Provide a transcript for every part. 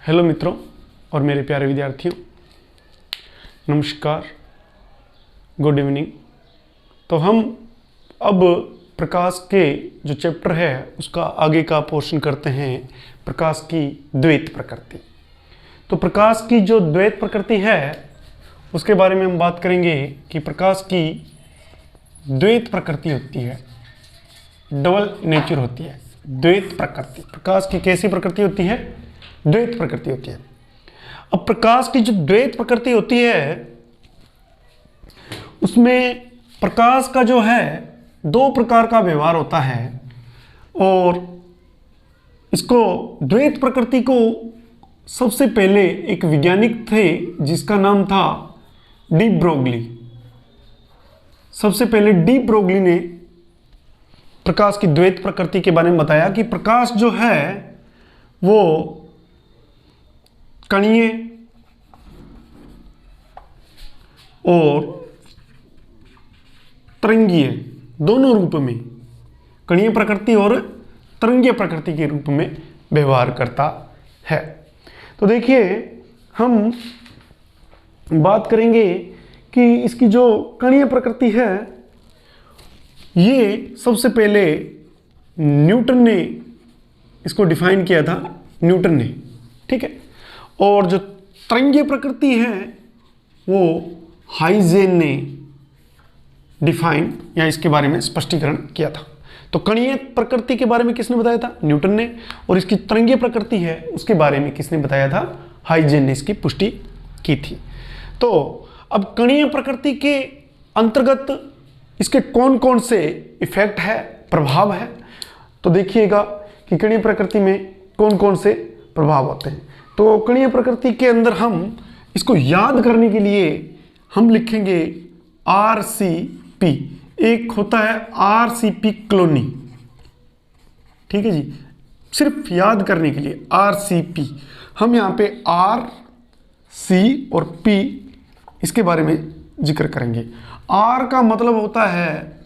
Hello मित्रों और मेरे प्यारे विद्यार्थियों, नमस्कार, गुड इवनिंग। तो हम अब प्रकाश के जो चैप्टर है उसका आगे का पोर्शन करते हैं, प्रकाश की द्वैत प्रकृति। तो प्रकाश की जो द्वैत प्रकृति है उसके बारे में हम बात करेंगे कि प्रकाश की द्वैत प्रकृति होती है, डबल नेचर होती है। द्वैत प्रकृति, प्रकाश की कैसी प्रकृति होती है? द्वैत प्रकृति होती है। अब प्रकाश की जो द्वैत प्रकृति होती है उसमें प्रकाश का जो है दो प्रकार का व्यवहार होता है, और इसको द्वैत प्रकृति को सबसे पहले एक वैज्ञानिक थे जिसका नाम था डी ब्रोगली। सबसे पहले डी ब्रोगली ने प्रकाश की द्वैत प्रकृति के बारे में बताया कि प्रकाश जो है वो कणीय और तरंगीय दोनों रूप में, कणीय प्रकृति और तरंगीय प्रकृति के रूप में व्यवहार करता है। तो देखिए, हम बात करेंगे कि इसकी जो कणीय प्रकृति है ये सबसे पहले न्यूटन ने इसको डिफाइन किया था, न्यूटन ने, ठीक है। और जो तरंगीय प्रकृति है वो हाइजेन ने डिफाइन या इसके बारे में स्पष्टीकरण किया था। तो कणीय प्रकृति के बारे में किसने बताया था? न्यूटन ने। और इसकी तरंगीय प्रकृति है उसके बारे में किसने बताया था? हाइजेन ने इसकी पुष्टि की थी। तो अब कणीय प्रकृति के अंतर्गत इसके कौन कौन से इफेक्ट है, प्रभाव है, तो देखिएगा कि कणीय प्रकृति में कौन कौन से प्रभाव होते हैं। तो कणीय प्रकृति के अंदर हम इसको याद करने के लिए हम लिखेंगे RCP। एक होता है RCP कॉलोनी, ठीक है जी, सिर्फ याद करने के लिए RCP। हम यहाँ पे R, C और P इसके बारे में जिक्र करेंगे। R का मतलब होता है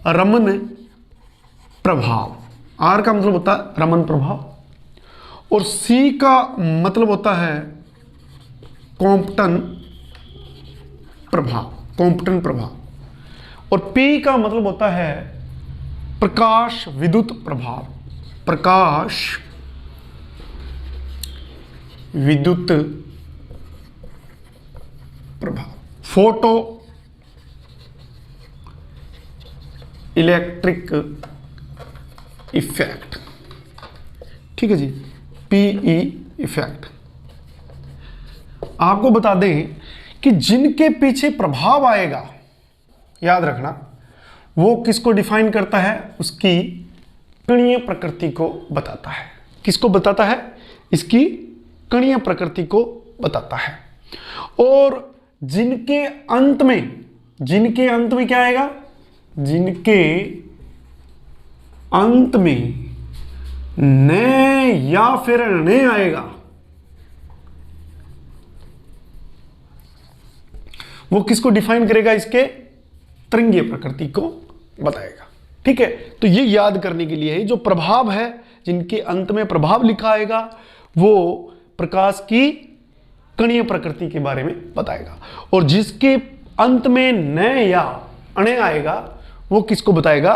रमन प्रभाव, R का मतलब होता है रमन प्रभाव, और C का मतलब होता है कॉम्पटन प्रभाव, कॉम्पटन प्रभाव, और P का मतलब होता है प्रकाश विद्युत प्रभाव, प्रकाश विद्युत प्रभाव, फोटो इलेक्ट्रिक इफेक्ट, ठीक है जी, PE इफेक्ट। आपको बता दें कि जिनके पीछे प्रभाव आएगा, याद रखना, वो किसको डिफाइन करता है? उसकी कणीय प्रकृति को बताता है। किसको बताता है? इसकी कणीय प्रकृति को बताता है। और जिनके अंत में क्या आएगा? जिनके अंत में न या फिर न आएगा, वो किसको डिफाइन करेगा? इसके तरंगीय प्रकृति को बताएगा, ठीक है। तो ये याद करने के लिए जो प्रभाव है, जिनके अंत में प्रभाव लिखा आएगा, वो प्रकाश की कणीय प्रकृति के बारे में बताएगा। और जिसके अंत में न या अण आएगा, वो किसको बताएगा?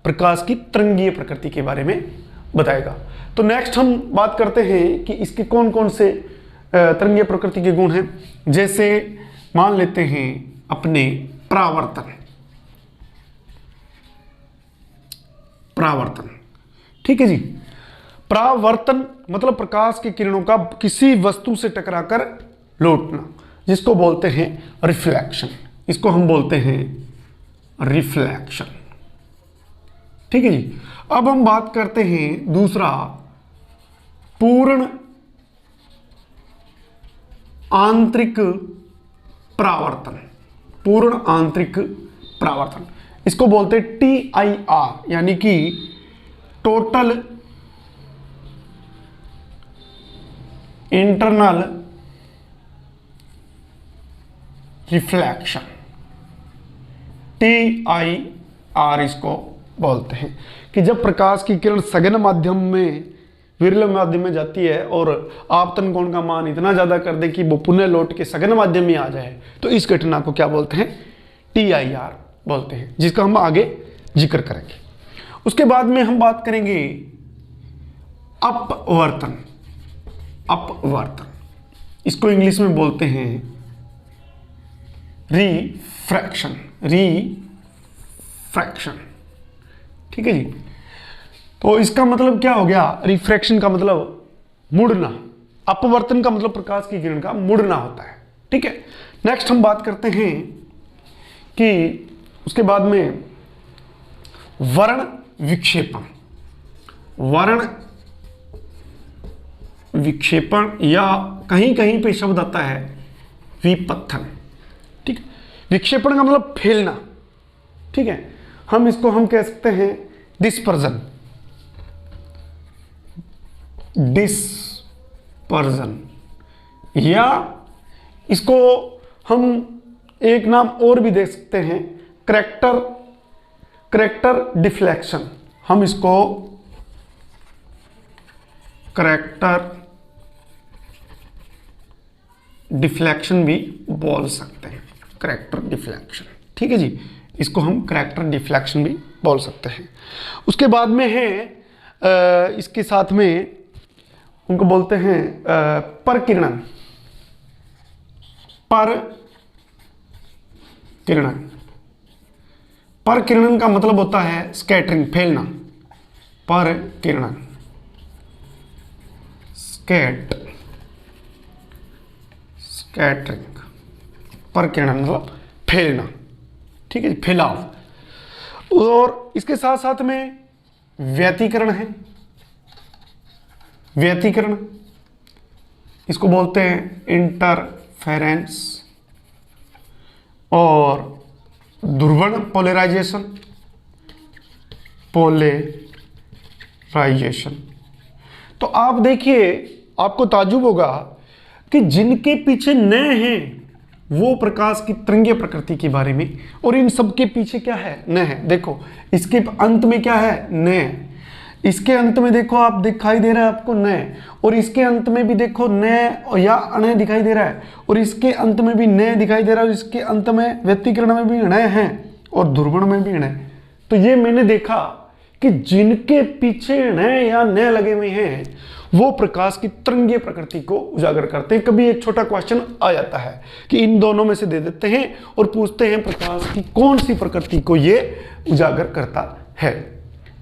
प्रकाश की तरंगीय प्रकृति के बारे में बताएगा। तो नेक्स्ट हम बात करते हैं कि इसके कौन कौन से तरंगीय प्रकृति के गुण हैं। जैसे मान लेते हैं अपने परावर्तन, ठीक है जी। परावर्तन मतलब प्रकाश की किरणों का किसी वस्तु से टकराकर लौटना, जिसको बोलते हैं रिफ्लेक्शन। इसको हम बोलते हैं रिफ्लेक्शन, ठीक है जी। अब हम बात करते हैं दूसरा, पूर्ण आंतरिक परावर्तन। पूर्ण आंतरिक परावर्तन, इसको बोलते हैं TIR, यानी कि टोटल इंटरनल रिफ्लेक्शन, TIR इसको बोलते हैं। कि जब प्रकाश की किरण सघन माध्यम में विरल माध्यम में जाती है और आपतन कोण का मान इतना ज़्यादा कर दे कि वो पुनः लौट के सघन माध्यम में आ जाए, तो इस घटना को क्या बोलते हैं? TIR बोलते हैं, जिसका हम आगे जिक्र करेंगे। उसके बाद में हम बात करेंगे अपवर्तन। अपवर्तन, इसको इंग्लिश में बोलते हैं रिफ्रैक्शन। रिफ्रैक्शन, ठीक है जी। तो इसका मतलब क्या हो गया? रिफ्रैक्शन का मतलब मुड़ना, अपवर्तन का मतलब प्रकाश की किरण का मुड़ना होता है, ठीक है। नेक्स्ट हम बात करते हैं कि उसके बाद में वर्ण विक्षेपण। वर्ण विक्षेपण या कहीं कहीं पे शब्द आता है विपत्थन, ठीक है। विक्षेपण का मतलब फैलना, ठीक है। हम इसको हम कह सकते हैं डिस्पर्जन। डिस्पर्जन, या इसको हम एक नाम और भी दे सकते हैं, करैक्टर डिफ्लेक्शन। हम इसको करैक्टर डिफ्लेक्शन भी बोल सकते हैं। करैक्टर डिफ्लेक्शन, ठीक है जी, इसको हम करैक्टर डिफ्लेक्शन भी बोल सकते हैं। उसके बाद में है इसके साथ में उनको बोलते हैं परकिरणन। परकिरणन, परकिरणन का मतलब होता है स्कैटरिंग, फैलना। परकिरणन, स्कैटरिंग, परकिरणन मतलब फैलना, ठीक है, फैलाव। और इसके साथ साथ में व्यतिकरण है। व्यतिकरण, इसको बोलते हैं इंटरफेरेंस। और ध्रुवण पोलराइजेशन, पोलराइजेशन। तो आप देखिए, आपको ताज्जुब होगा कि जिनके पीछे न हैं वो प्रकाश की तरंगीय प्रकृति के बारे में, और इन सब के पीछे क्या है? न है। देखो इसके अंत में क्या है? न। इसके अंत में देखो आप दिखाई दे रहा है आपको न, और इसके अंत में भी देखो न या अण दिखाई दे रहा है, और इसके अंत में भी न दिखाई दे रहा है, और इसके अंत में व्यतिकरण में भी ण है, और ध्रुवण में भी ण। तो ये मैंने देखा कि जिनके पीछे ण या न लगे हुए हैं वो प्रकाश की तरंगीय प्रकृति को उजागर करते हैं। कभी एक छोटा क्वेश्चन आ जाता है कि इन दोनों में से दे देते हैं और पूछते हैं प्रकाश की कौन सी प्रकृति को ये उजागर करता है।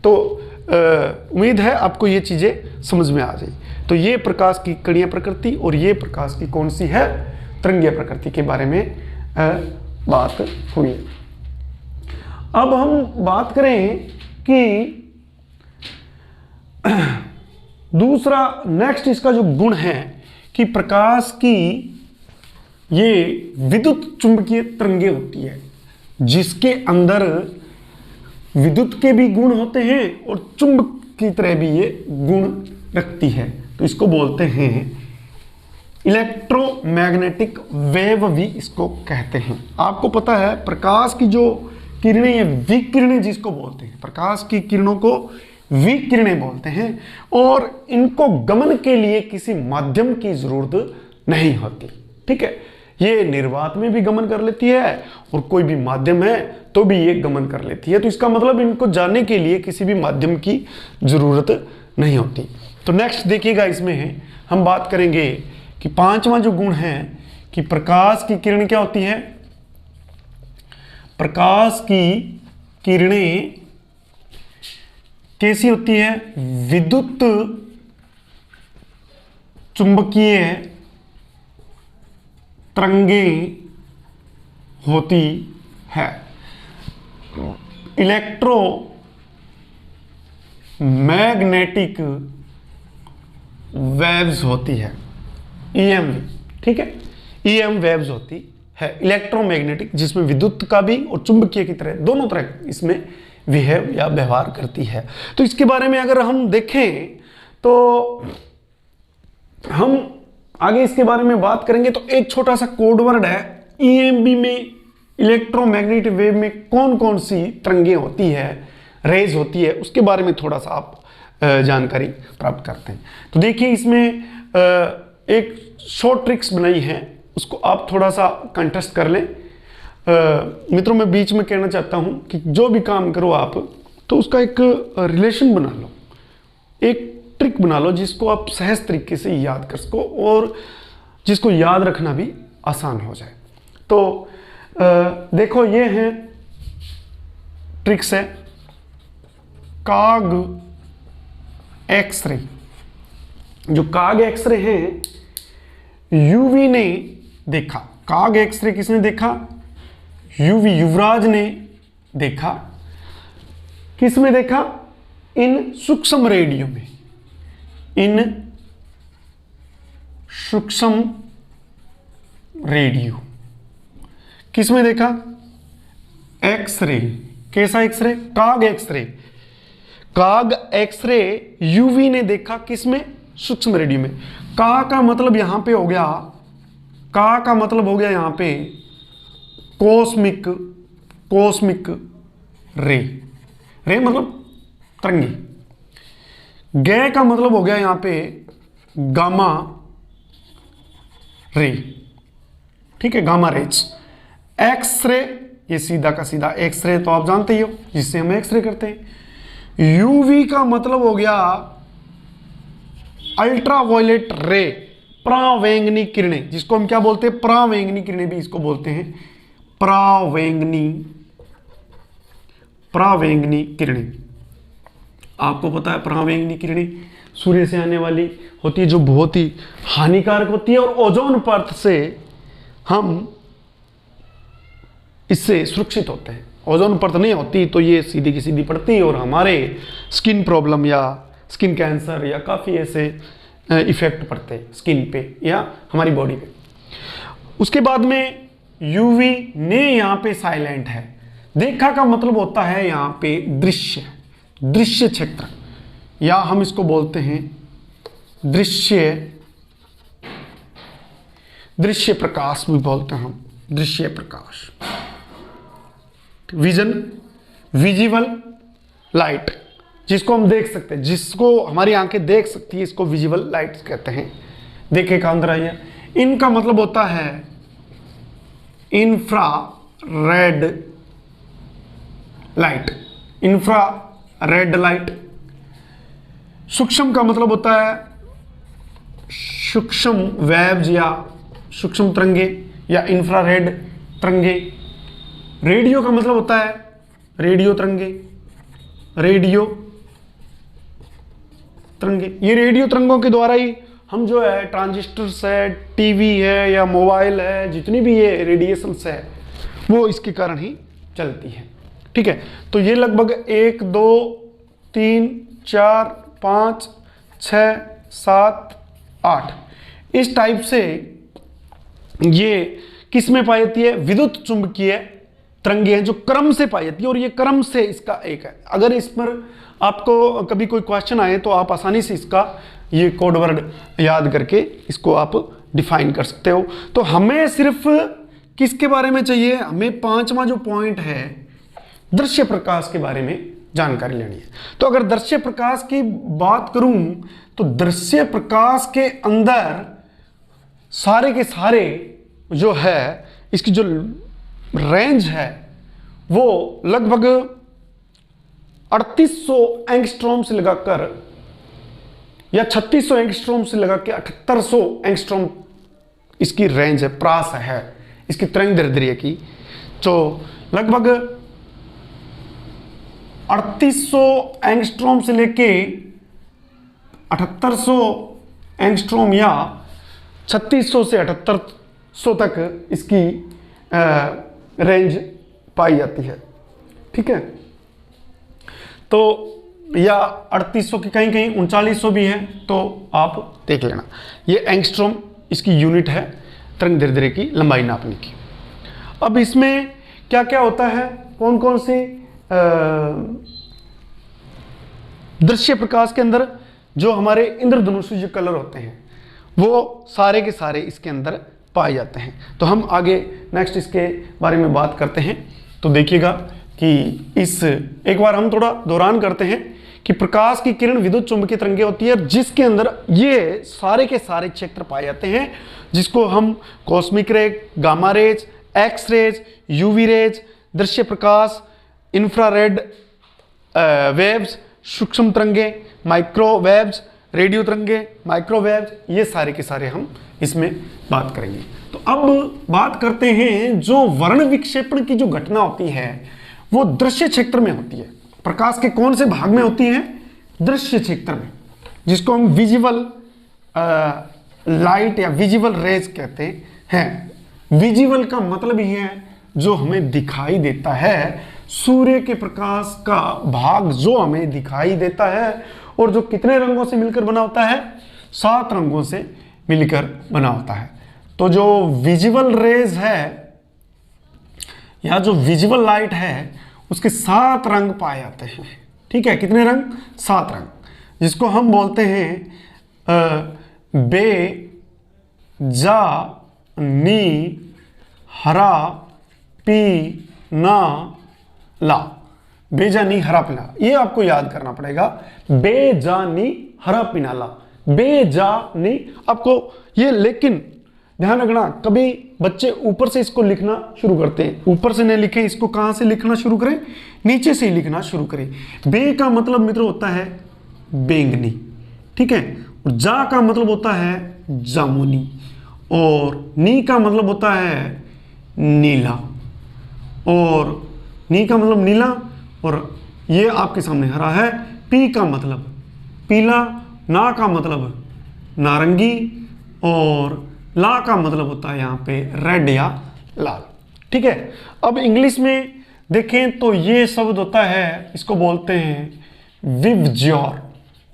तो उम्मीद है आपको ये चीजें समझ में आ जाए। तो ये प्रकाश की कणीय प्रकृति और ये प्रकाश की कौन सी है? तरंगीय प्रकृति के बारे में बात हुई। अब हम बात करें कि दूसरा नेक्स्ट इसका जो गुण है कि प्रकाश की ये विद्युत चुंबकीय तरंगें होती है, जिसके अंदर विद्युत के भी गुण होते हैं और चुंबक की तरह भी ये गुण रखती है। तो इसको बोलते हैं इलेक्ट्रोमैग्नेटिक वेव भी इसको कहते हैं। आपको पता है प्रकाश की जो किरणें, ये विकिरणें जिसको बोलते हैं, प्रकाश की किरणों को विकिरणें बोलते हैं, और इनको गमन के लिए किसी माध्यम की जरूरत नहीं होती, ठीक है। ये निर्वात में भी गमन कर लेती है और कोई भी माध्यम है तो भी ये गमन कर लेती है। तो इसका मतलब इनको जाने के लिए किसी भी माध्यम की जरूरत नहीं होती। तो नेक्स्ट देखिएगा, इसमें हम बात करेंगे कि पांचवा जो गुण है कि प्रकाश की किरण क्या होती है? प्रकाश की किरणें कैसी होती है? विद्युत चुंबकीय तरंगें होती है। इलेक्ट्रो मैग्नेटिक वेव्स होती है, EM, ठीक है, EM वेव्स होती है इलेक्ट्रोमैग्नेटिक, जिसमें विद्युत का भी और चुंबकीय की तरह दोनों तरह इसमें बिहेव या व्यवहार करती है। तो इसके बारे में अगर हम देखें तो हम आगे इसके बारे में बात करेंगे। तो एक छोटा सा कोड वर्ड है, EMB में, इलेक्ट्रोमैग्नेटिक वेव में कौन कौन सी तरंगें होती है, रेज होती है, उसके बारे में थोड़ा सा आप जानकारी प्राप्त करते हैं। तो देखिए इसमें एक शॉर्ट ट्रिक्स बनाई है, उसको आप थोड़ा सा कंटेस्ट कर लें। मित्रों, मैं बीच में कहना चाहता हूं कि जो भी काम करो आप, तो उसका एक रिलेशन बना लो, एक ट्रिक बना लो जिसको आप सहज तरीके से याद कर सको और जिसको याद रखना भी आसान हो जाए। तो देखो ये है ट्रिक्स है काग एक्सरे। जो काग एक्सरे हैं यूवी ने देखा। काग एक्सरे किसने देखा? यूवी, युवराज ने देखा। किस में देखा? इन सूक्ष्म रेडियो में, इन सूक्ष्म रेडियो। किस में देखा? एक्सरे। कैसा एक्सरे? काग एक्सरे। काग एक्सरे यूवी ने देखा किस में? सूक्ष्म रेडियो में। का मतलब यहां पे हो गया, का मतलब हो गया यहां पे कॉस्मिक रे। रे मतलब तरंगी। गे का मतलब हो गया यहां पे गामा रे। ठीक है, गामा रेज। एक्सरे, ये सीधा का सीधा एक्सरे तो आप जानते ही हो, जिससे हम एक्सरे करते हैं। यूवी का मतलब हो गया अल्ट्रावायलेट रे, परावैंगनी किरणें, जिसको हम क्या बोलते हैं? परावैंगनी किरणें भी इसको बोलते हैं, परावैंगनी किरणें। आपको पता है परावैंगनी किरणें सूर्य से आने वाली होती है, जो बहुत ही हानिकारक होती है, और ओजोन परत से हम इससे सुरक्षित होते हैं। ओजोन परत नहीं होती तो ये सीधी की सीधी पड़ती और हमारे स्किन प्रॉब्लम या स्किन कैंसर या काफ़ी ऐसे इफेक्ट पड़ते हैं स्किन पे या हमारी बॉडी पे। उसके बाद में यूवी ने यहाँ पे साइलेंट है। देखा का मतलब होता है यहाँ पे दृश्य क्षेत्र, या हम इसको बोलते हैं दृश्य प्रकाश भी बोलते हैं हम, दृश्य प्रकाश। विजिबल लाइट, जिसको हम देख सकते हैं, जिसको हमारी आंखें देख सकती है, इसको विजिबल लाइट कहते हैं। देखे का अंदर आइए। इनका मतलब होता है इंफ्रारेड लाइट। सूक्ष्म का मतलब होता है सूक्ष्म वेव्स या सूक्ष्म तरंगे या इंफ्रारेड तरंगे। रेडियो का मतलब होता है रेडियो तरंगे। ये रेडियो तरंगों के द्वारा ही हम जो है ट्रांजिस्टर्स है, टीवी है या मोबाइल है, जितनी भी ये रेडिएशंस है वो इसके कारण ही चलती है। ठीक है, तो ये लगभग 1 2 3 4 5 6 7 8 इस टाइप से ये किस में पाई जाती है? विद्युत चुंबकीय तरंगे हैं जो क्रम से पाई जाती है, और ये क्रम से इसका एक है। अगर इस पर आपको कभी कोई क्वेश्चन आए तो आप आसानी से इसका ये कोड वर्ड याद करके इसको आप डिफाइन कर सकते हो। तो हमें सिर्फ किसके बारे में चाहिए? हमें 5वां जो पॉइंट है दृश्य प्रकाश के बारे में जानकारी लेनी है। तो अगर दृश्य प्रकाश की बात करूं तो दृश्य प्रकाश के अंदर सारे के सारे जो है इसकी जो रेंज है वो लगभग 3800 एंगस्ट्रॉम से लगाकर या 3600 एंगस्ट्रॉम से लगा के 7800 एंगस्ट्रॉम इसकी रेंज है, प्रास है इसकी तरंग दैर्ध्य की। तो लगभग 3800 एंगस्ट्रॉम से लेके 7800 एंगस्ट्रॉम या 3600 से 7800 तक इसकी रेंज पाई जाती है। ठीक है, तो या 3800 की कहीं कहीं 3900 भी है, तो आप देख लेना। ये एंगस्ट्रॉम इसकी यूनिट है तरंग दैर्ध्य की लंबाई नापने की। अब इसमें क्या क्या होता है, कौन कौन से दृश्य प्रकाश के अंदर जो हमारे इंद्रधनुषी कलर होते हैं वो सारे के सारे इसके अंदर पाए जाते हैं। तो हम आगे नेक्स्ट इसके बारे में बात करते हैं। तो देखिएगा कि इस एक बार हम थोड़ा दोहरान करते हैं कि प्रकाश की किरण विद्युत चुंबकीय तरंगें होती है जिसके अंदर ये सारे के सारे क्षेत्र पाए जाते हैं, जिसको हम cosmic ray, gamma rays, X rays, UV rays, दृश्य प्रकाश, इंफ्रारेड वेव्स, सूक्ष्म तरंगे, माइक्रोवेव्स, रेडियो तरंगे, माइक्रोवेव्स, ये सारे के सारे हम इसमें बात करेंगे। तो अब बात करते हैं जो वर्ण विक्षेपण की जो घटना होती है वो दृश्य क्षेत्र में होती है। प्रकाश के कौन से भाग में होती है? दृश्य क्षेत्र में, जिसको हम विजिबल लाइट या विजिबल रेज कहते हैं। विजिबल का मतलब ही है जो हमें दिखाई देता है, सूर्य के प्रकाश का भाग जो हमें दिखाई देता है, और जो कितने रंगों से मिलकर बना होता है? 7 रंगों से मिलकर बना होता है। तो जो विजिबल रेज है या जो विजिबल लाइट है उसके 7 रंग पाए जाते हैं। ठीक है, कितने रंग? 7 रंग, जिसको हम बोलते हैं बे, जा, नी, हरा, पी, ना, ला। बेजानी, हरा, पीला, ये आपको याद करना पड़ेगा। बेजानी, हरा, पीना, ला, बेजानी आपको ये। लेकिन ध्यान रखना, कभी बच्चे ऊपर से इसको लिखना शुरू करते हैं, ऊपर से नहीं लिखें, इसको कहां से लिखना शुरू करें? नीचे से ही लिखना शुरू करें। बे का मतलब मित्र होता है बैंगनी, ठीक है, और जा का मतलब होता है जामुनी, और नी का मतलब होता है नीला, और नी का मतलब नीला, और ये आपके सामने हरा है। पी का मतलब पीला, ना का मतलब नारंगी, और ला का मतलब होता है यहाँ पे रेड या लाल। ठीक है, अब इंग्लिश में देखें तो ये शब्द होता है, इसको बोलते हैं विवज्योर।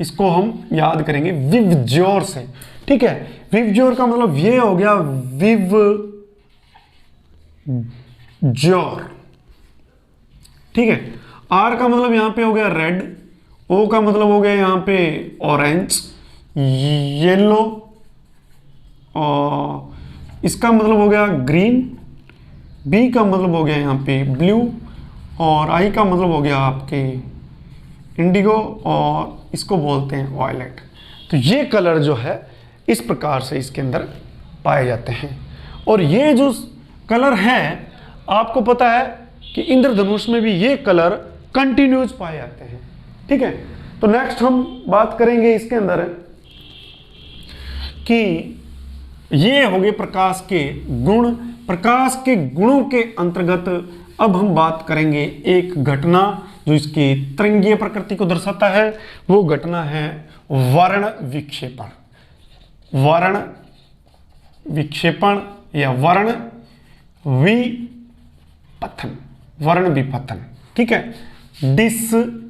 इसको हम याद करेंगे विवज्योर से। ठीक है, विवज्योर का मतलब ये हो गया विवज्योर। ठीक है, आर का मतलब यहां पे हो गया रेड, ओ का मतलब हो गया यहां पे ऑरेंज, येलो, और इसका मतलब हो गया ग्रीन, बी का मतलब हो गया यहाँ पे ब्लू, और आई का मतलब हो गया आपके इंडिगो, और इसको बोलते हैं वायलेट। तो ये कलर जो है इस प्रकार से इसके अंदर पाए जाते हैं। और ये जो कलर है आपको पता है कि इंद्रधनुष में भी ये कलर कंटिन्यूस पाए जाते हैं। ठीक है, तो नेक्स्ट हम बात करेंगे इसके अंदर कि ये हो गए प्रकाश के गुण। प्रकाश के गुणों के अंतर्गत अब हम बात करेंगे एक घटना जो इसकी तरंगीय प्रकृति को दर्शाता है। वो घटना है वर्ण विक्षेपण। वर्ण विक्षेपण या वर्ण विपथन, वर्ण विपथन। ठीक है, डिस्पर्जन।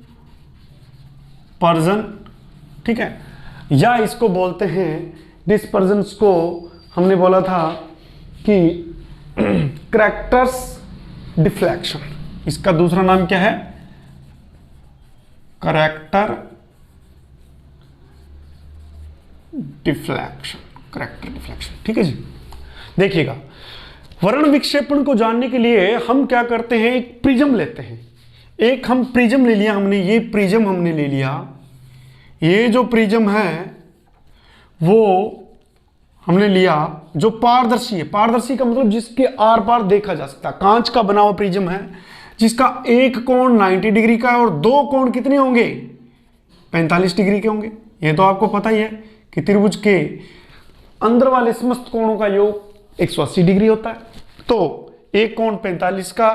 ठीक है, या इसको बोलते हैं डिस्पर्जन को हमने बोला था कि करैक्टर्स डिफ्लेक्शन। इसका दूसरा नाम क्या है? Character deflection, character deflection. ठीक है जी, देखिएगा वर्ण विक्षेपण को जानने के लिए हम क्या करते हैं, एक प्रिज्म लेते हैं। एक हम प्रिज्म ले लिया हमने, ये प्रिज्म हमने ले लिया। ये जो प्रिज्म है वो हमने लिया जो पारदर्शी है। पारदर्शी का मतलब जिसके आर पार देखा जा सकता है। कांच का बना हुआ प्रिज्म है जिसका एक कोण 90 डिग्री का है और दो कोण कितने होंगे? 45 डिग्री के होंगे। ये तो आपको पता ही है कि त्रिभुज के अंदर वाले समस्त कोणों का योग 180 डिग्री होता है। तो एक कोण 45 का,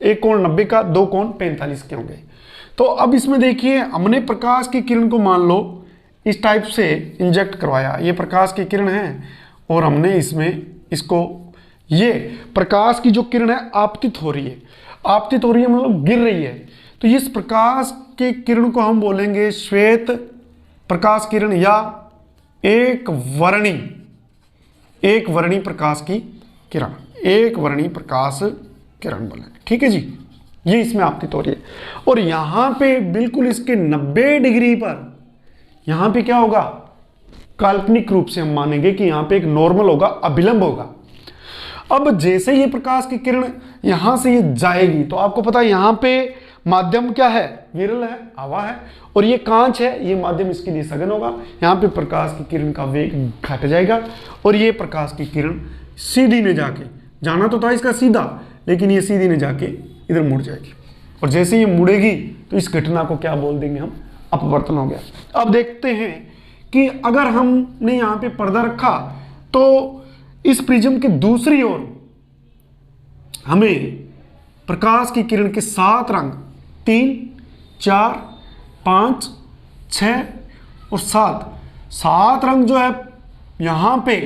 एक कोण 90 का, दो कोण 45 के होंगे। तो अब इसमें देखिए हमने प्रकाश की किरण को मान लो इस टाइप से इंजेक्ट करवाया। ये प्रकाश की किरण है और हमने इसमें इसको, ये प्रकाश की जो किरण है आपतित हो रही है। आपतित हो रही है मतलब गिर रही है। तो इस प्रकाश के किरण को हम बोलेंगे श्वेत प्रकाश किरण या एक वर्णी प्रकाश की किरण, एक वर्णी प्रकाश किरण बोलेंगे। ठीक है जी, ये इसमें आपतित हो रही है। और यहां पे बिल्कुल इसके 90 डिग्री पर यहां पे क्या होगा? काल्पनिक रूप से हम मानेंगे कि यहां पे एक नॉर्मल होगा, अभिलंब होगा। अब जैसे ये प्रकाश की किरण यहां से ये जाएगी तो आपको पता है यहां पे माध्यम क्या है, विरल है, हवा है, और ये कांच है, ये माध्यम इसके लिए सघन होगा। यहाँ पे प्रकाश की किरण का वेग घट जाएगा और ये प्रकाश की किरण सीधी ने जाके, जाना तो था इसका सीधा, लेकिन ये सीधी ने जाके इधर मुड़ जाएगी, और जैसे ये मुड़ेगी तो इस घटना को क्या बोल देंगे हम, अपवर्तन हो गया। अब देखते हैं कि अगर हमने यहाँ पे पर्दा रखा तो इस प्रिज्म के दूसरी ओर हमें प्रकाश की किरण के 7 रंग 3, 4, 5, 6 और 7 रंग जो है यहाँ पे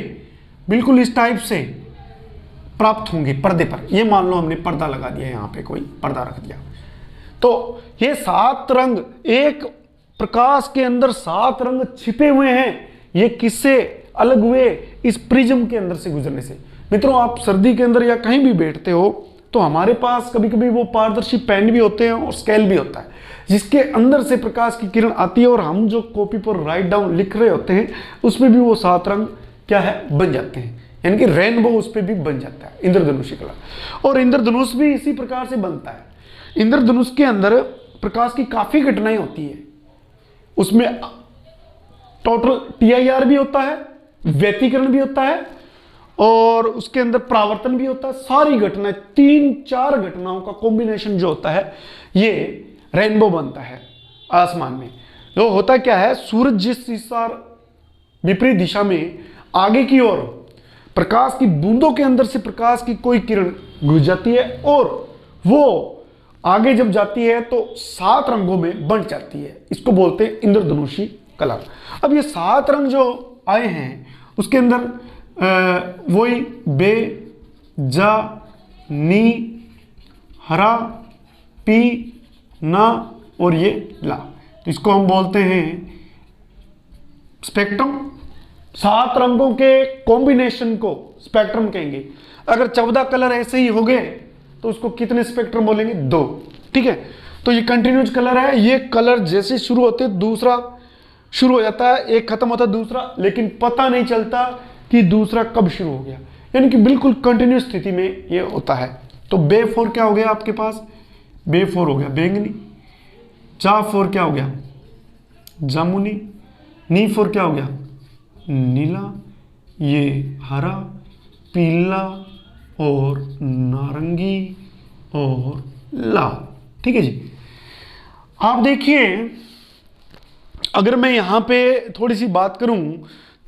बिल्कुल इस टाइप से प्राप्त होंगे पर्दे पर। ये मान लो हमने पर्दा लगा दिया, यहाँ पे कोई पर्दा रख दिया, तो ये 7 रंग, एक प्रकाश के अंदर 7 रंग छिपे हुए हैं। ये किससे अलग हुए, इस प्रिज्म के अंदर से गुजरने से। मित्रों, आप सर्दी के अंदर या कहीं भी बैठते हो तो हमारे पास कभी कभी वो पारदर्शी पेन भी होते हैं और स्केल भी होता है, जिसके अंदर से प्रकाश की किरण आती है, और हम जो कॉपी पर राइट डाउन लिख रहे होते हैं उसमें भी वो 7 रंग क्या है, बन जाते हैं, यानी कि रेनबो उस पर भी बन जाता है, इंद्रधनुषी कलर। और इंद्रधनुष भी इसी प्रकार से बनता है। इंद्रधनुष के अंदर प्रकाश की काफी घटनाएं होती है, उसमें टोटल TIR भी होता है, व्यतिकरण भी होता है, और उसके अंदर परावर्तन भी होता है। सारी घटनाएं, 3-4 घटनाओं का कॉम्बिनेशन जो होता है, ये रेनबो बनता है आसमान में। तो होता क्या है, सूरज जिस विपरीत दिशा में आगे की ओर प्रकाश की बूंदों के अंदर से प्रकाश की कोई किरण घुस जाती है, और वो आगे जब जाती है तो 7 रंगों में बंट जाती है। इसको बोलते हैं इंद्रधनुषी कलर। अब ये 7 रंग जो आए हैं उसके अंदर वही बे, जा, नी, हरा, पी, ना और ये ला, तो इसको हम बोलते हैं स्पेक्ट्रम। 7 रंगों के कॉम्बिनेशन को स्पेक्ट्रम कहेंगे। अगर 14 कलर ऐसे ही हो गए तो उसको कितने स्पेक्ट्रम बोलेंगे, 2। ठीक है, तो ये कंटिन्यूस कलर है। ये कलर जैसे शुरू होते दूसरा शुरू हो जाता है, एक खत्म होता है दूसरा, लेकिन पता नहीं चलता कि दूसरा कब शुरू हो गया, यानी कि बिल्कुल कंटिन्यूस स्थिति में ये होता है। तो बे 4 क्या हो गया आपके पास, बे 4 हो गया बैंगनी। चा 4 क्या हो गया, जामुनी। नी 4 क्या हो गया, नीला। ये हरा, पीला और नारंगी और लाल। ठीक है जी। आप देखिए, अगर मैं यहां पे थोड़ी सी बात करूं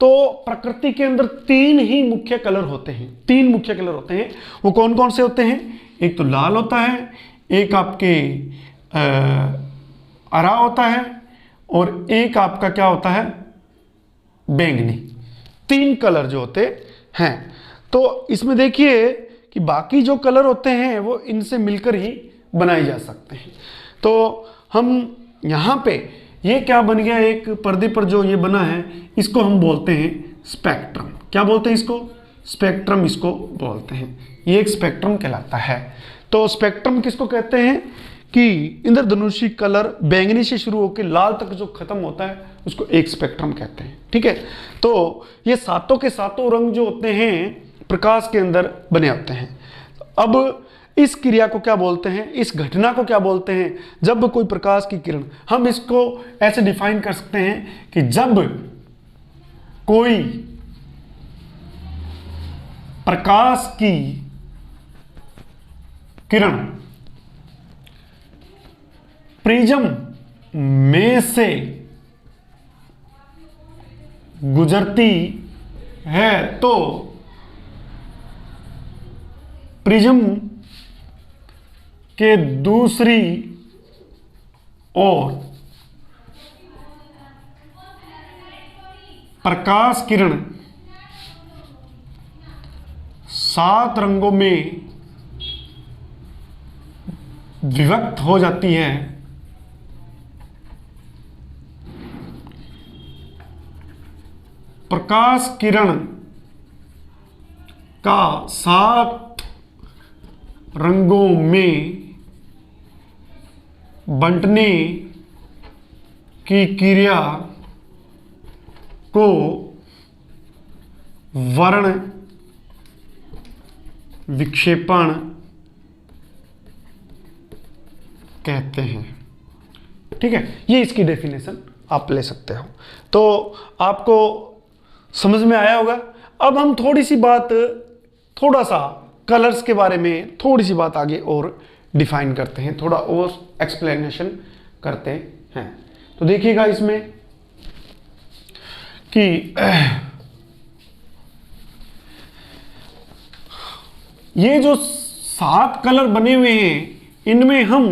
तो प्रकृति के अंदर 3 ही मुख्य कलर होते हैं। 3 मुख्य कलर होते हैं। वो कौन कौन से होते हैं, एक तो लाल होता है, एक आपके हरा होता है, और एक आपका क्या होता है, बैंगनी। 3 कलर जो होते हैं। तो इसमें देखिए कि बाकी जो कलर होते हैं वो इनसे मिलकर ही बनाए जा सकते हैं। तो हम यहाँ पे ये क्या बन गया, एक पर्दे पर जो ये बना है इसको हम बोलते हैं स्पेक्ट्रम। क्या बोलते हैं इसको, स्पेक्ट्रम इसको बोलते हैं। ये एक स्पेक्ट्रम कहलाता है। तो स्पेक्ट्रम किसको कहते हैं कि इंद्रधनुषी कलर बैंगनी से शुरू होकर लाल तक जो खत्म होता है उसको एक स्पेक्ट्रम कहते हैं। ठीक है, तो ये 7 के 7 रंग जो होते हैं प्रकाश के अंदर बने होते हैं। अब इस क्रिया को क्या बोलते हैं, इस घटना को क्या बोलते हैं, जब कोई प्रकाश की किरण, हम इसको ऐसे डिफाइन कर सकते हैं कि जब कोई प्रकाश की किरण प्रिज्म में से गुजरती है तो प्रिज्म के दूसरी ओर प्रकाश किरण 7 रंगों में विभक्त हो जाती है। प्रकाश किरण का 7 रंगों में बंटने की क्रिया को वर्ण विक्षेपण कहते हैं। ठीक है, ये इसकी डेफिनेशन आप ले सकते हो। तो आपको समझ में आया होगा। अब हम थोड़ा सा कलर्स के बारे में थोड़ी सी बात आगे और डिफाइन करते हैं, थोड़ा और एक्सप्लेनेशन करते हैं। तो देखिएगा इसमें कि ये जो 7 कलर बने हुए हैं, इनमें हम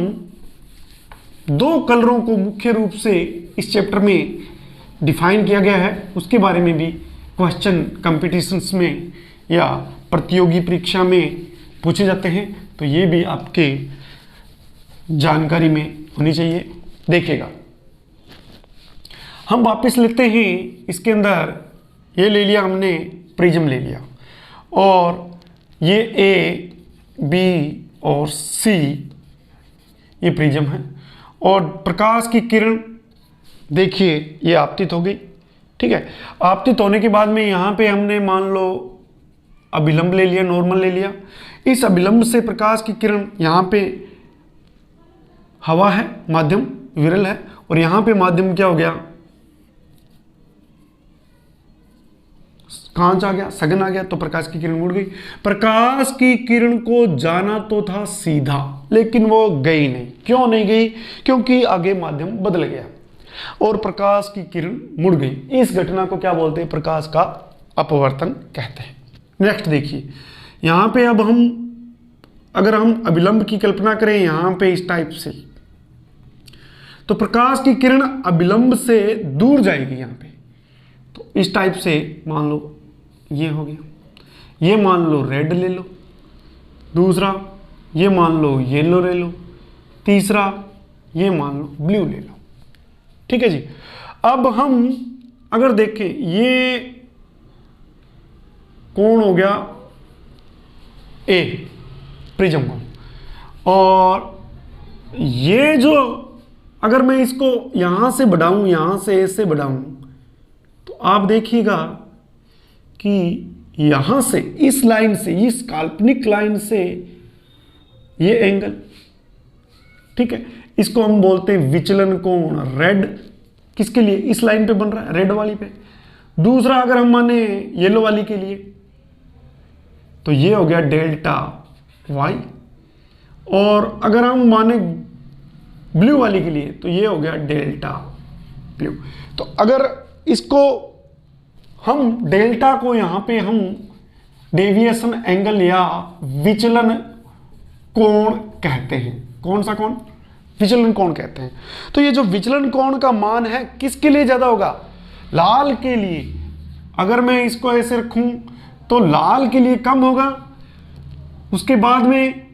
2 कलरों को मुख्य रूप से इस चैप्टर में डिफाइन किया गया है। उसके बारे में भी क्वेश्चन कंपटीशंस में या प्रतियोगी परीक्षा में पूछे जाते हैं, तो ये भी आपके जानकारी में होनी चाहिए। देखिएगा, हम वापस लेते हैं इसके अंदर, ये ले लिया हमने, प्रिज्म ले लिया, और ये A, B और C ये प्रिज्म है। और प्रकाश की किरण देखिए ये आपतित हो गई। ठीक है, आपतित होने के बाद में यहाँ पे हमने मान लो अभिलंब ले लिया, नॉर्मल ले लिया। इस अभिलंब से प्रकाश की किरण, यहाँ पे हवा है, माध्यम विरल है, और यहाँ पे माध्यम क्या हो गया, कांच आ गया, सघन आ गया, तो प्रकाश की किरण मुड़ गई। प्रकाश की किरण को जाना तो था सीधा, लेकिन वो गई नहीं। क्यों नहीं गई? क्योंकि आगे माध्यम बदल गया और प्रकाश की किरण मुड़ गई। इस घटना को क्या बोलते हैं? प्रकाश का अपवर्तन कहते हैं। नेक्स्ट देखिए, यहां पे अब अगर हम अभिलंब की कल्पना करें यहां पे इस टाइप से, तो प्रकाश की किरण अभिलंब से दूर जाएगी यहां पे। तो इस टाइप से मान लो ये हो गया, ये मान लो रेड ले लो, दूसरा ये मान लो येलो ले लो, तीसरा ये मान लो ब्लू ले लो। ठीक है जी। अब हम अगर देखें, ये कोण हो गया ए, प्रिज्म कोण, और ये जो अगर मैं इसको यहां से बढ़ाऊं, यहां से ऐसे बढ़ाऊं, तो आप देखिएगा कि यहां से इस लाइन से, इस काल्पनिक लाइन से ये एंगल, ठीक है, इसको हम बोलते हैं विचलन कोण। रेड किसके लिए? इस लाइन पे बन रहा है, रेड वाली पे। दूसरा अगर हम माने येलो वाली के लिए, तो ये हो गया डेल्टा वाई, और अगर हम माने ब्लू वाली के लिए, तो ये हो गया डेल्टा ब्लू। तो अगर इसको हम डेल्टा को यहां पे हम डेविएशन एंगल या विचलन कोण कहते हैं। कौन सा कोण? विचलन कोण कहते हैं। तो ये जो विचलन कोण का मान है किसके लिए ज्यादा होगा? लाल के लिए। अगर मैं इसको ऐसे रखूं तो लाल के लिए कम होगा, उसके बाद में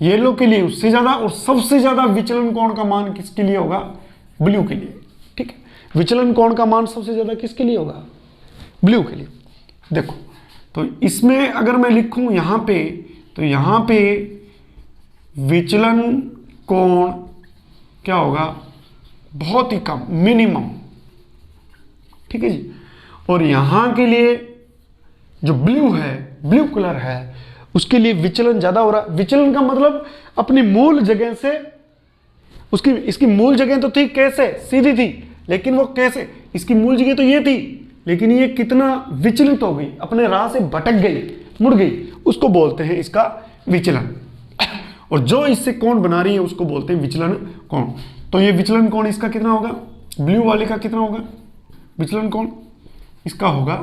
येलो के लिए उससे ज्यादा, और सबसे ज्यादा विचलन कोण का मान किसके लिए होगा? ब्लू के लिए। ठीक है, विचलन कोण का मान सबसे ज्यादा किसके लिए होगा? ब्लू के लिए। देखो, तो इसमें अगर मैं लिखूं यहां पे, तो यहां पे विचलन कोण क्या होगा? बहुत ही कम, मिनिमम। ठीक है जी। और यहां के लिए जो ब्लू है, ब्लू कलर है, उसके लिए विचलन ज्यादा हो रहा है। विचलन का मतलब अपनी मूल जगह से, इसकी मूल जगह तो थी कैसे? सीधी थी, लेकिन वो कैसे? इसकी मूल जगह तो ये थी, लेकिन ये कितना विचलित हो गई, अपने राह से भटक गई, मुड़ गई, उसको बोलते हैं इसका विचलन। और जो इससे कोण बना रही है उसको बोलते हैं विचलन कोण। तो ये विचलन कोण इसका कितना होगा? ब्लू वाले का कितना होगा विचलन कोण? इसका होगा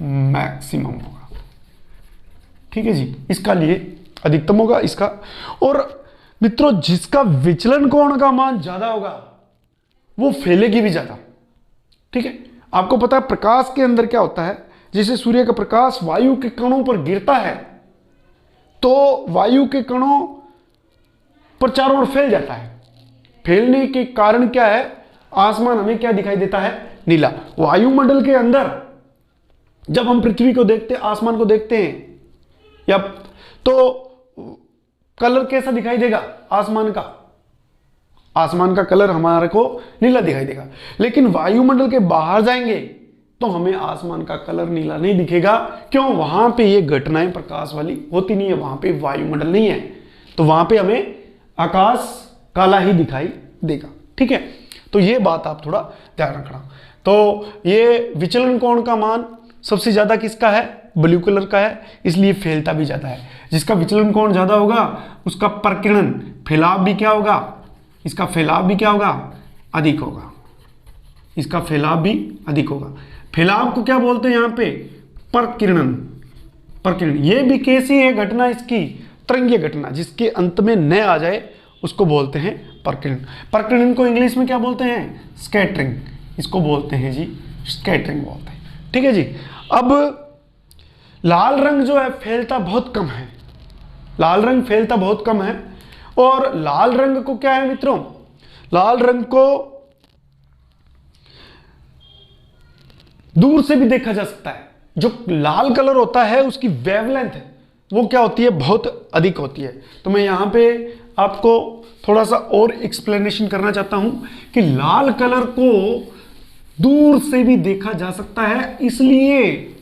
मैक्सिमम होगा। ठीक है जी, इसका लिए अधिकतम होगा इसका। और मित्रों, जिसका विचलन कोण का मान ज्यादा होगा वो फैलेगी भी ज्यादा। ठीक है, आपको पता है प्रकाश के अंदर क्या होता है? जैसे सूर्य का प्रकाश वायु के कणों पर गिरता है, तो वायु के कणों पर चारों ओर फैल जाता है। फैलने के कारण क्या है? आसमान हमें क्या दिखाई देता है? नीला। वायुमंडल के अंदर जब हम पृथ्वी को देखते हैं, आसमान को देखते हैं, या तो कलर कैसा दिखाई देगा आसमान का? आसमान का कलर हमारे को नीला दिखाई देगा। लेकिन वायुमंडल के बाहर जाएंगे तो हमें आसमान का कलर नीला नहीं दिखेगा। क्यों? वहां पे ये घटनाएं प्रकाश वाली होती नहीं है, वहां पे वायुमंडल नहीं है, तो वहां पे हमें आकाश काला ही दिखाई देगा। ठीक है, तो ये बात आप थोड़ा ध्यान रखना। तो ये विचलन कोण का मान सबसे ज्यादा किसका है? ब्लू कलर का है, इसलिए फैलता भी ज्यादा है। जिसका विचलन कोण ज्यादा होगा उसका प्रकीर्णन फैलाव भी क्या होगा? इसका फैलाव भी क्या होगा? अधिक होगा। इसका फैलाव भी अधिक होगा। फैलाव को क्या बोलते हैं यहाँ पे? प्रकीर्णन। प्रकीर्णन ये भी कैसी है घटना? इसकी तरंगीय घटना, जिसके अंत में न आ जाए उसको बोलते हैं प्रकीर्णन। प्रकीर्णन को इंग्लिश में क्या बोलते हैं? स्कैटरिंग। इसको बोलते हैं जी स्कैटरिंग बोलते हैं। ठीक है जी। अब लाल रंग जो है फैलता बहुत कम है। लाल रंग फैलता बहुत कम है। और लाल रंग को क्या है मित्रों? लाल रंग को दूर से भी देखा जा सकता है। जो लाल कलर होता है उसकी वेवलेंथ है वो क्या होती है? बहुत अधिक होती है। तो मैं यहां पे आपको थोड़ा सा और एक्सप्लेनेशन करना चाहता हूं कि लाल कलर को दूर से भी देखा जा सकता है, इसलिए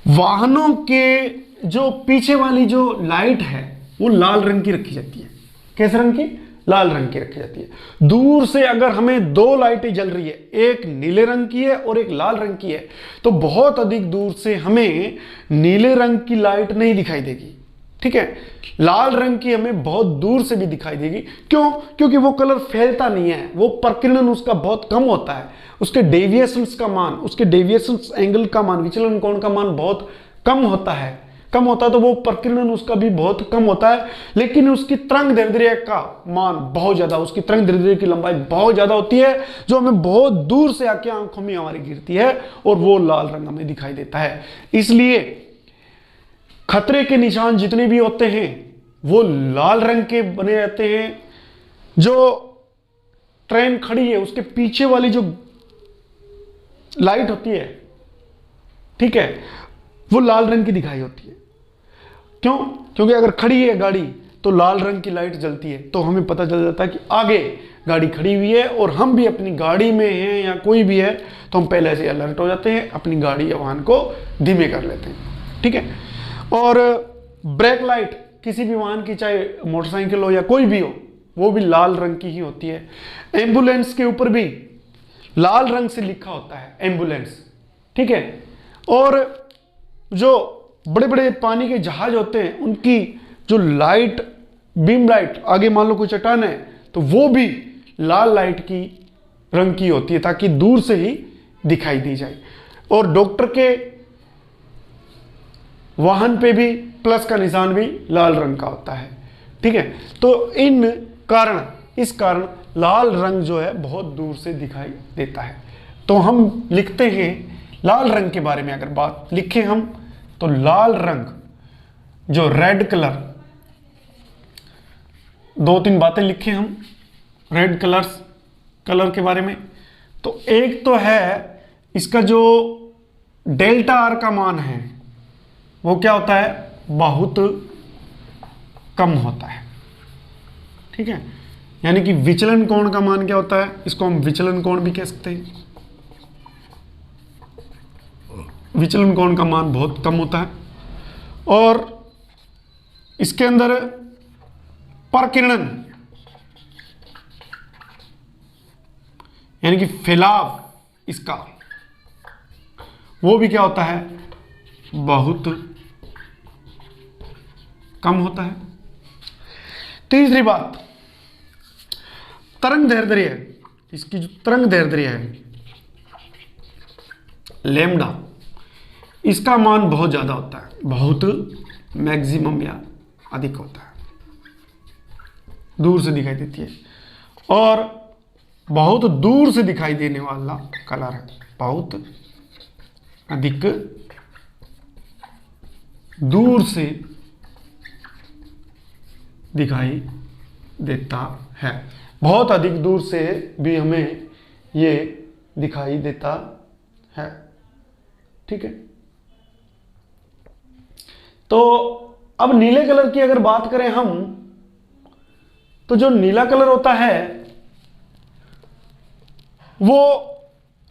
वाहनों के जो पीछे वाली जो लाइट है वो लाल रंग की रखी जाती है। किस रंग की? लाल रंग की रखी जाती है। दूर से अगर हमें दो लाइटें जल रही है, एक नीले रंग की है और एक लाल रंग की है, तो बहुत अधिक दूर से हमें नीले रंग की लाइट नहीं दिखाई देगी। ठीक है, लाल रंग की हमें बहुत दूर से भी दिखाई देगी। क्यों? क्योंकि वो कलर फैलता नहीं है, वो प्रकीर्णन उसका बहुत कम होता है। उसके डेविएशंस का मान, उसके डेविएशंस एंगल का मान, विचलन कोण का मान बहुत कम होता है। कम होता है तो वो प्रकीर्णन उसका भी बहुत कम होता है, लेकिन उसकी तरंगदैर्ध्य का मान बहुत ज्यादा, उसकी तरंगदैर्ध्य की लंबाई बहुत ज्यादा होती है, जो हमें बहुत दूर से आके आंखों में हमारी गिरती है और वो लाल रंग हमें दिखाई देता है। इसलिए खतरे के निशान जितने भी होते हैं वो लाल रंग के बने रहते हैं। जो ट्रेन खड़ी है उसके पीछे वाली जो लाइट होती है, ठीक है, वो लाल रंग की दिखाई होती है। क्यों? क्योंकि अगर खड़ी है गाड़ी तो लाल रंग की लाइट जलती है, तो हमें पता चल जाता है कि आगे गाड़ी खड़ी हुई है और हम भी अपनी गाड़ी में हैं या कोई भी है, तो हम पहले से अलर्ट हो जाते हैं, अपनी गाड़ी या वाहन को धीमे कर लेते हैं। ठीक है, और ब्रेक लाइट किसी भी वाहन की, चाहे मोटरसाइकिल हो या कोई भी हो, वो भी लाल रंग की ही होती है। एम्बुलेंस के ऊपर भी लाल रंग से लिखा होता है एम्बुलेंस। ठीक है, और जो बड़े बड़े पानी के जहाज होते हैं उनकी जो लाइट, बीम लाइट, आगे मान लो कोई चट्टान है तो वो भी लाल लाइट की रंग की होती है, ताकि दूर से ही दिखाई दी जाए। और डॉक्टर के वाहन पे भी प्लस का निशान भी लाल रंग का होता है। ठीक है, तो इस कारण लाल रंग जो है बहुत दूर से दिखाई देता है। तो हम लिखते हैं लाल रंग के बारे में, अगर बात लिखें हम, तो लाल रंग जो रेड कलर, दो तीन बातें लिखें हम रेड कलर के बारे में। तो एक तो है इसका जो डेल्टा आर का मान है वो क्या होता है? बहुत कम होता है। ठीक है, यानी कि विचलन कोण का मान क्या होता है? इसको हम विचलन कोण भी कह सकते हैं। विचलन कोण का मान बहुत कम होता है। और इसके अंदर प्रकीर्णन यानी कि फैलाव इसका, वो भी क्या होता है? बहुत कम होता है। तीसरी बात, तरंग दैर्ध्य, इसकी जो तरंग दैर्ध्य है लैम्डा, इसका मान बहुत ज्यादा होता है, बहुत मैक्सिमम या अधिक होता है, दूर से दिखाई देती है। और बहुत दूर से दिखाई देने वाला कलर है, बहुत अधिक दूर से दिखाई देता है। बहुत अधिक दूर से भी हमें ये दिखाई देता है। ठीक है, तो अब नीले कलर की अगर बात करें हम, तो जो नीला कलर होता है वो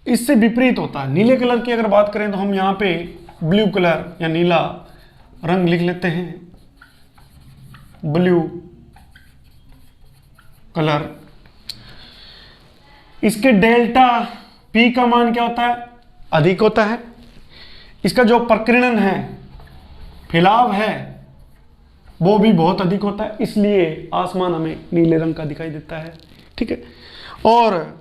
इससे विपरीत होता है। नीले कलर की अगर बात करें तो हम यहां पे ब्लू कलर या नीला रंग लिख लेते हैं, ब्लू कलर, इसके डेल्टा P का मान क्या होता है? अधिक होता है। इसका जो प्रकीर्णन है, फैलाव है, वो भी बहुत अधिक होता है, इसलिए आसमान हमें नीले रंग का दिखाई देता है। ठीक है। और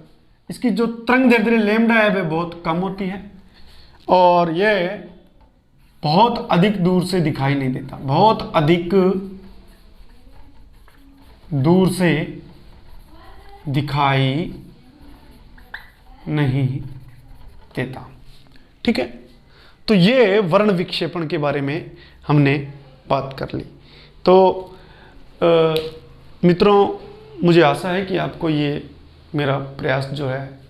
इसकी जो तरंगदैर्ध्य लैम्डा है वह बहुत कम होती है और यह बहुत अधिक दूर से दिखाई नहीं देता, बहुत अधिक दूर से दिखाई नहीं देता। ठीक है। तो ये वर्ण विक्षेपण के बारे में हमने बात कर ली। तो मित्रों, मुझे आशा है कि आपको ये मेरा प्रयास जो है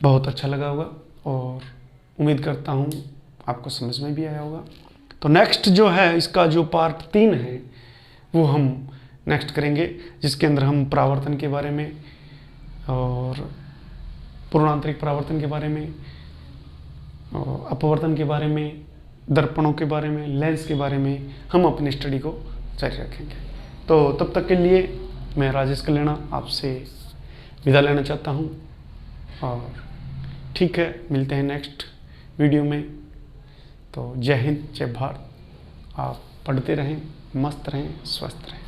बहुत अच्छा लगा होगा और उम्मीद करता हूँ आपको समझ में भी आया होगा। तो नेक्स्ट जो है, इसका जो पार्ट 3 है वो हम नेक्स्ट करेंगे, जिसके अंदर हम परावर्तन के बारे में और पूर्णांतरिक परावर्तन के बारे में, अपवर्तन के बारे में, दर्पणों के बारे में, लेंस के बारे में हम अपनी स्टडी को जारी रखेंगे। तो तब तक के लिए मैं राजेश कल्याणा आपसे विदा लेना चाहता हूँ और ठीक है, मिलते हैं नेक्स्ट वीडियो में। तो जय हिंद, जय भारत। आप पढ़ते रहें, मस्त रहें, स्वस्थ रहें।